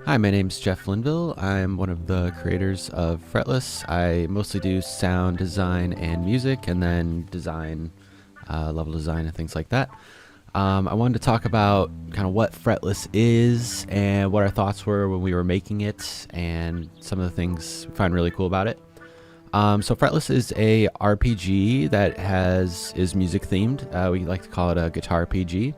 Hi, my name's Jeff Linville. I'm one of the creators of Fretless. I mostly do sound design and music, and then design, level design and things like that. I wanted to talk about kind of what Fretless is and what our thoughts were when we were making it, and some of the things we find really cool about it. So Fretless is a RPG that is music themed. We like to call it a guitar RPG.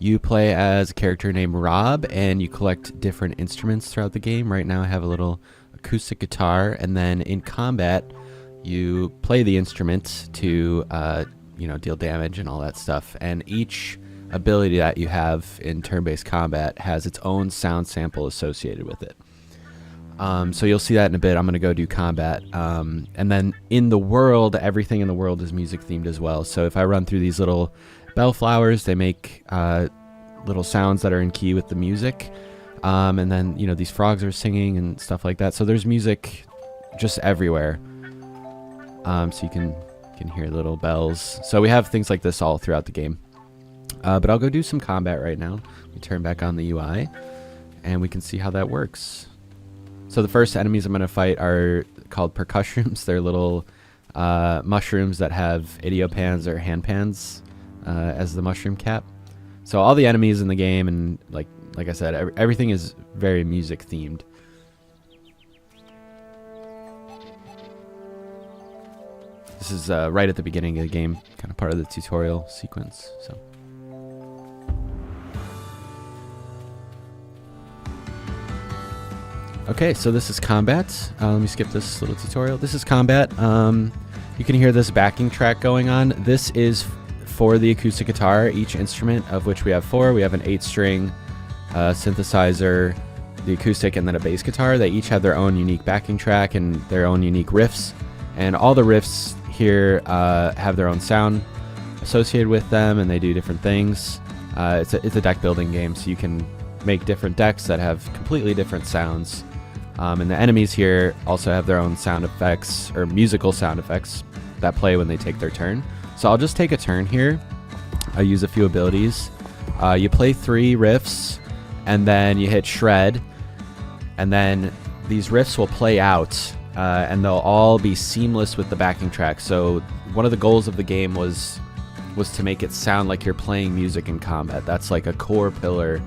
You play as a character named Rob, and you collect different instruments throughout the game. Right now I have a little acoustic guitar, and then in combat you play the instrument to deal damage and all that stuff. And each ability that you have in turn-based combat has its own sound sample associated with it. So you'll see that in a bit. I'm going to go do combat. And then in the world, everything in the world is music themed as well. So if I run through these little bellflowers, they make little sounds that are in key with the music. And then, these frogs are singing and stuff like that. So there's music just everywhere. So you can hear little bells. So we have things like this all throughout the game. But I'll go do some combat right now. We turn back on the UI, and we can see how that works. So the first enemies I'm going to fight are called percussions. They're little mushrooms that have idiopans or handpans as the mushroom cap. So all the enemies in the game, and like I said, everything is very music themed. This is right at the beginning of the game, kind of part of the tutorial sequence. So. Okay, so this is combat. Let me skip this little tutorial. This is combat. You can hear this backing track going on. This is for the acoustic guitar, each instrument, of which we have 4. We have an 8-string synthesizer, the acoustic, and then a bass guitar. They each have their own unique backing track and their own unique riffs. And all the riffs here have their own sound associated with them, and they do different things. It's a deck building game, so you can make different decks that have completely different sounds. And the enemies here also have their own sound effects, or musical sound effects, that play when they take their turn. So I'll just take a turn here. I'll use a few abilities. You play 3 riffs, and then you hit shred, and then these riffs will play out, and they'll all be seamless with the backing track. So one of the goals of the game was to make it sound like you're playing music in combat. That's like a core pillar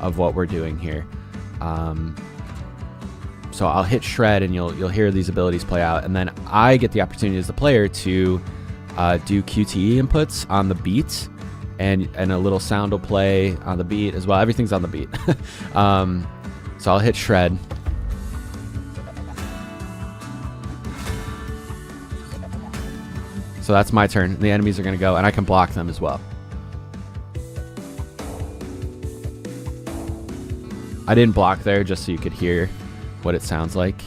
of what we're doing here. So I'll hit shred, and you'll hear these abilities play out, and then I get the opportunity as the player to do QTE inputs on the beat, and a little sound will play on the beat as well. Everything's on the beat. So I'll hit shred. So that's my turn. The enemies are going to go, and I can block them as well. I didn't block there just so you could hear what it sounds like.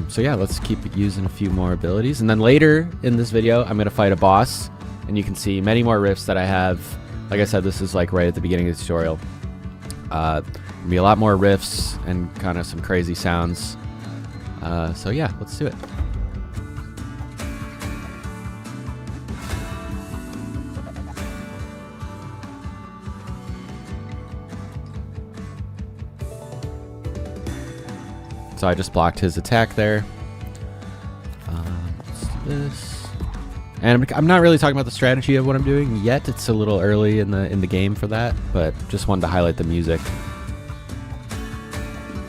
So yeah, let's keep using a few more abilities. And then later in this video, I'm going to fight a boss, and you can see many more riffs that I have. Like I said, this is like right at the beginning of the tutorial. There'll be a lot more riffs and kind of some crazy sounds. So yeah, let's do it. So I just blocked his attack there. Let's do this. And I'm not really talking about the strategy of what I'm doing yet. It's a little early in the game for that, but just wanted to highlight the music.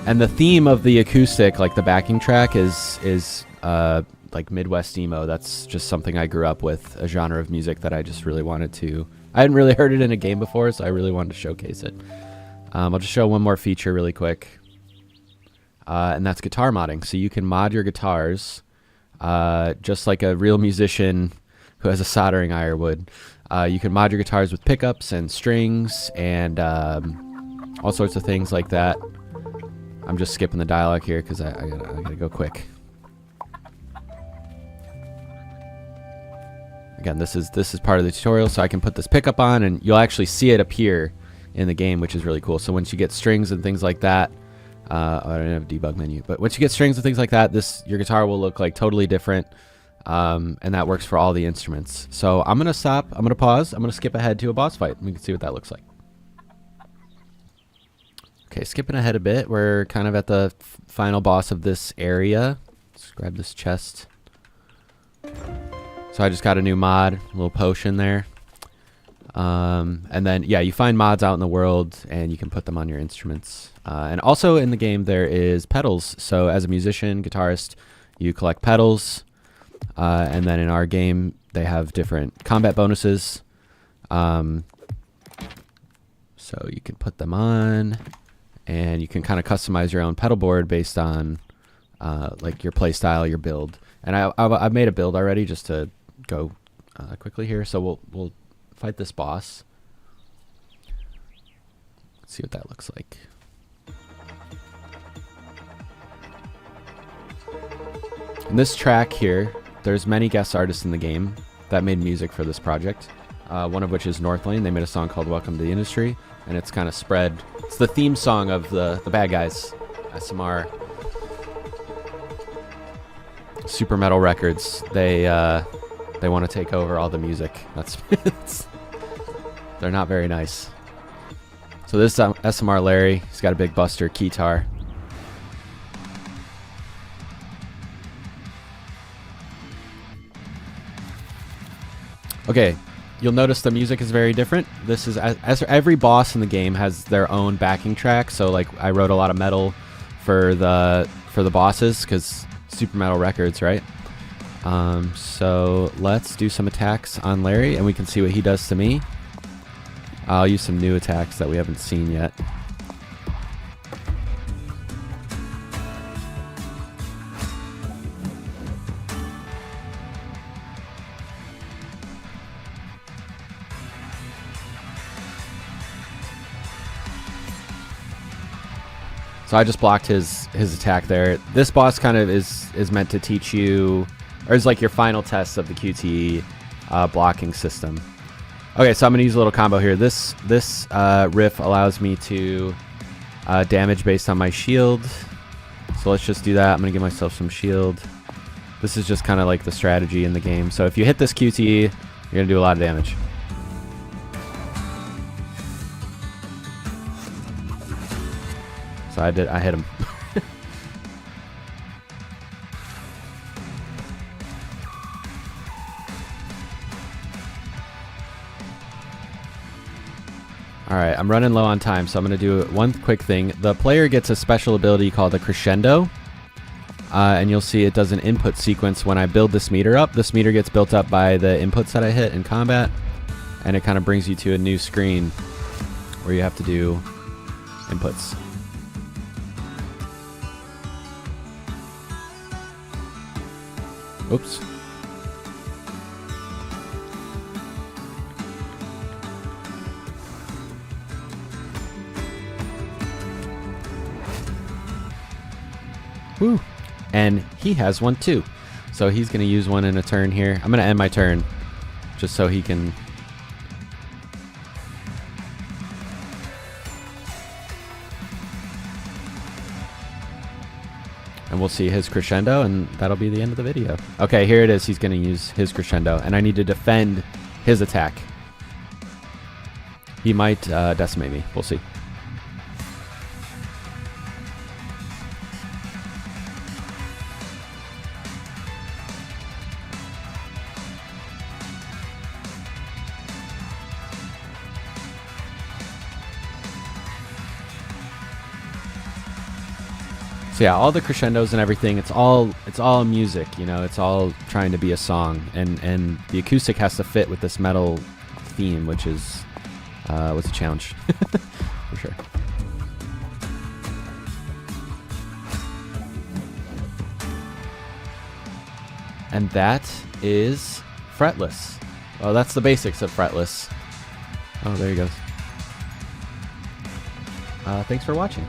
And the theme of the acoustic, like the backing track, is like Midwest emo. That's just something I grew up with, a genre of music that I just really wanted to. I hadn't really heard it in a game before, so I really wanted to showcase it. I'll just show one more feature really quick. And that's guitar modding. So you can mod your guitars just like a real musician who has a soldering iron would. You can mod your guitars with pickups and strings and all sorts of things like that. I'm just skipping the dialogue here because I gotta go quick. Again, this is part of the tutorial, so I can put this pickup on, and you'll actually see it appear in the game, which is really cool. So once you get strings and things like that, I don't have a debug menu, but once you get strings and things like that, your guitar will look like totally different, and that works for all the instruments. So I'm gonna stop. I'm gonna pause. I'm gonna skip ahead to a boss fight, and we can see what that looks like. Okay, Okay, skipping ahead a bit, we're kind of at the final boss of this area. Let's grab this chest. So I just got a new mod, a little potion there. And then, yeah, you find mods out in the world, and you can put them on your instruments. And also in the game, there is pedals. So as a musician, guitarist, you collect pedals. And then in our game, they have different combat bonuses. So you can put them on, and you can kind of customize your own pedal board based on like your play style, your build. And I've made a build already just to go quickly here. So we'll fight this boss. Let's see what that looks like. In this track here, there's many guest artists in the game that made music for this project. One of which is Northlane. They made a song called Welcome to the Industry, and it's kind of spread. It's the theme song of the bad guys, SMR. Super Metal Records. They want to take over all the music. That's they're not very nice. So this is SMR Larry. He's got a big Buster keytar. Okay, you'll notice the music is very different. This is as every boss in the game has their own backing track. So like I wrote a lot of metal for the bosses because Super Metal Records, right? So let's do some attacks on Larry, and we can see what he does to me. I'll use some new attacks that we haven't seen yet. So I just blocked his attack there. This boss kind of is meant to teach you, or is like your final test of the QTE blocking system. Okay, so I'm gonna use a little combo here. This riff allows me to damage based on my shield. So let's just do that. I'm gonna give myself some shield. This is just kind of like the strategy in the game. So if you hit this QTE, you're gonna do a lot of damage. So I hit him. Alright, I'm running low on time, so I'm going to do one quick thing. The player gets a special ability called a crescendo. And you'll see it does an input sequence when I build this meter up. This meter gets built up by the inputs that I hit in combat. And it kind of brings you to a new screen where you have to do inputs. Oops. Woo. And he has one too. So he's going to use one in a turn here. I'm going to end my turn just so he can... And we'll see his crescendo, and that'll be the end of the video. Okay, here it is. He's going to use his crescendo, and I need to defend his attack. He might decimate me. We'll see. So yeah, all the crescendos and everything, it's all music, you know, it's all trying to be a song, and the acoustic has to fit with this metal theme, which is was a challenge for sure. And that is Fretless. Oh, that's the basics of Fretless. Oh, there he goes. Thanks for watching.